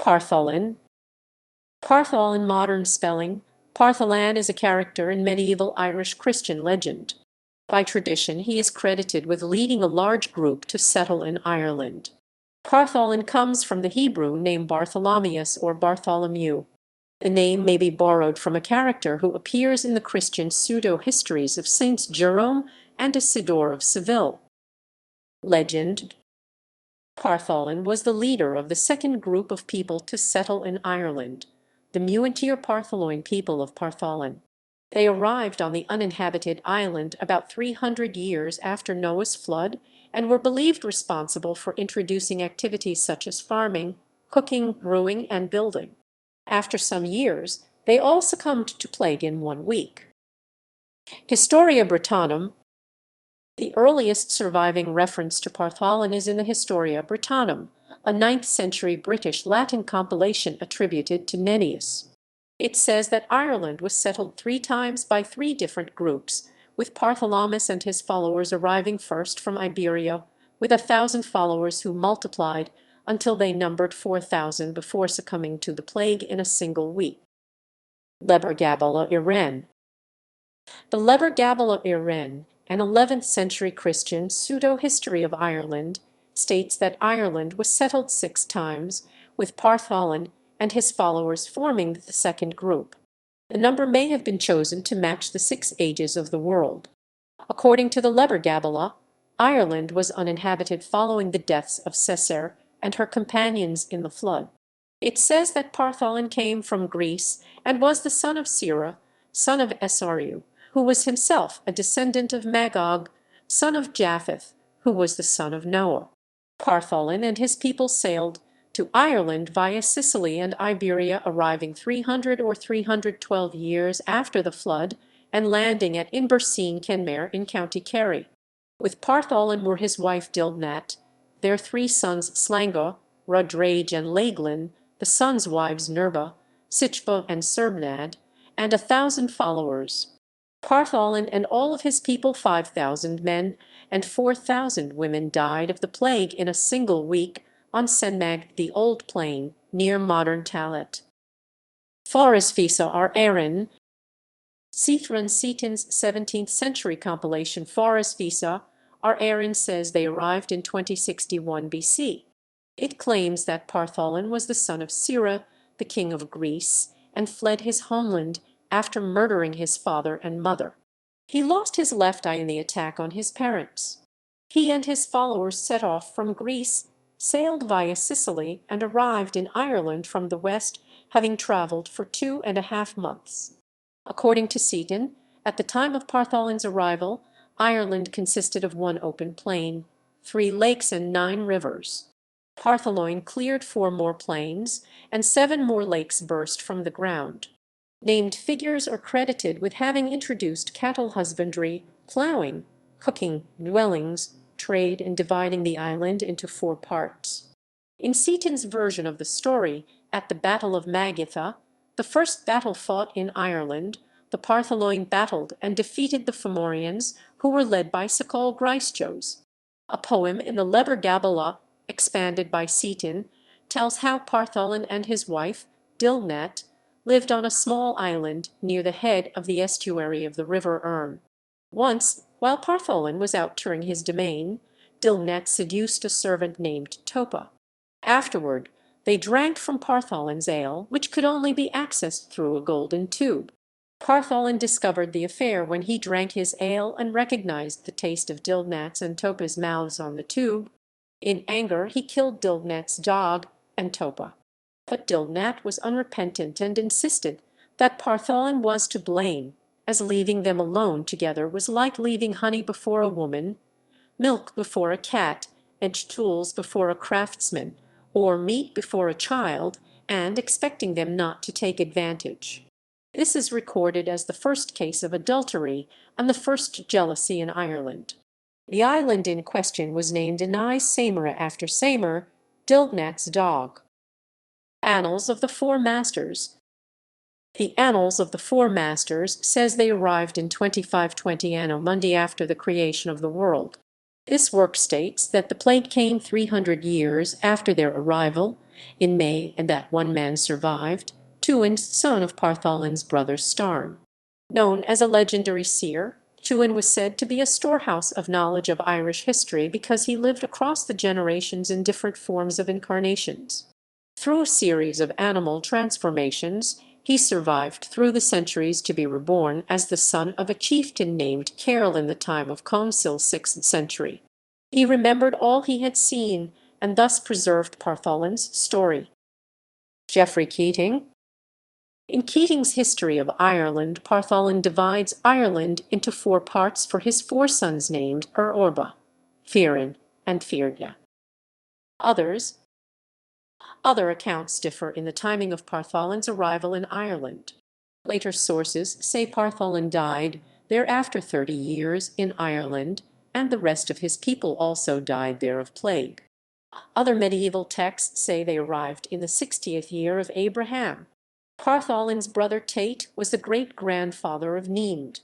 Partholón. Partholón modern spelling. Parthalán is a character in medieval Irish Christian legend. By tradition, he is credited with leading a large group to settle in Ireland. Partholón comes from the Hebrew name Bartholomeus or Bartholomew. The name may be borrowed from a character who appears in the Christian pseudo-histories of Saints Jerome and Isidore of Seville. Legend. Partholón was the leader of the second group of people to settle in Ireland, the Muintir Partholón people of Partholón. They arrived on the uninhabited island about 300 years after Noah's flood and were believed responsible for introducing activities such as farming, cooking, brewing, and building. After some years, they all succumbed to plague in 1 week. Historia Brittonum. The earliest surviving reference to Partholón is in the Historia Brittonum, a 9th century British Latin compilation attributed to Nennius. It says that Ireland was settled 3 times by 3 different groups, with Bartholomeus and his followers arriving first from Iberia, with 1,000 followers who multiplied until they numbered 4,000 before succumbing to the plague in a single week. Lebor Gabála Érenn. The Lebor Gabála Érenn, an 11th century Christian pseudo-history of Ireland, states that Ireland was settled 6 times, with Partholón and his followers forming the second group. The number may have been chosen to match the 6 ages of the world. According to the Lebor Gabála, Ireland was uninhabited following the deaths of Cessair and her companions in the flood. It says that Partholón came from Greece and was the son of Sira, son of Esariu, who was himself a descendant of Magog, son of Japheth, who was the son of Noah. Partholón and his people sailed to Ireland via Sicily and Iberia, arriving 300 or 312 years after the flood and landing at Inverseen Kenmare in County Kerry. With Partholón were his wife Dilnat, their 3 sons Slango, Rudrage and Laglin, the sons' wives Nerba, Sichva and Serbnad, and 1,000 followers. Partholón and all of his people, 5,000 men and 4,000 women, died of the plague in a single week on Senmag, the Old Plain, near modern Talat. Foras Fisa are Érenn. Seaton's 17th century compilation Foras Fisa are Érenn says they arrived in 2061 BC. It claims that Partholón was the son of Sira, the king of Greece, and fled his homeland after murdering his father and mother. He lost his left eye in the attack on his parents. He and his followers set off from Greece, sailed via Sicily, and arrived in Ireland from the west, having travelled for 2.5 months. According to Seaton, at the time of Partholón's arrival, Ireland consisted of 1 open plain, 3 lakes and 9 rivers. Partholón cleared 4 more plains, and 7 more lakes burst from the ground. Named figures are credited with having introduced cattle husbandry, ploughing, cooking, dwellings, trade, and dividing the island into 4 parts. In Seaton's version of the story, at the Battle of Magatha, the first battle fought in Ireland, the Partholón battled and defeated the Fomorians, who were led by Sakol Grischos. A poem in the Lebor Gabála, expanded by Seaton, tells how Partholón and his wife, Dilnat, lived on a small island near the head of the estuary of the river Érenn. Once, while Partholón was out touring his domain, Dilnat seduced a servant named Topa. Afterward, they drank from Partholón's ale, which could only be accessed through a golden tube. Partholón discovered the affair when he drank his ale and recognized the taste of Dilnat's and Topa's mouths on the tube. In anger, he killed Dilnat's dog and Topa. But Dilnat was unrepentant and insisted that Partholón was to blame, as leaving them alone together was like leaving honey before a woman, milk before a cat, edged tools before a craftsman, or meat before a child, and expecting them not to take advantage. This is recorded as the first case of adultery and the first jealousy in Ireland. The island in question was named Inai Samara after Samar, Dilnat's dog. Annals of the Four Masters. The Annals of the Four Masters says they arrived in 2520 Anno Mundi after the creation of the world. This work states that the plague came 300 years after their arrival, in May, and that one man survived, Tuin, son of Parthalán's brother Starn. Known as a legendary seer, Tuin was said to be a storehouse of knowledge of Irish history because he lived across the generations in different forms of incarnations. Through a series of animal transformations, he survived through the centuries to be reborn as the son of a chieftain named Cairll in the time of Comsil 6th century. He remembered all he had seen, and thus preserved Parthalán's story. Geoffrey Keating. In Keating's History of Ireland, Parthalán divides Ireland into 4 parts for his 4 sons named Orba, Érenn, and Fíorda. Other accounts differ in the timing of Parthalán's arrival in Ireland. Later sources say Parthalán died there after 30 years in Ireland, and the rest of his people also died there of plague. Other medieval texts say they arrived in the 60th year of Abraham. Parthalán's brother Tate was the great-grandfather of Niamh.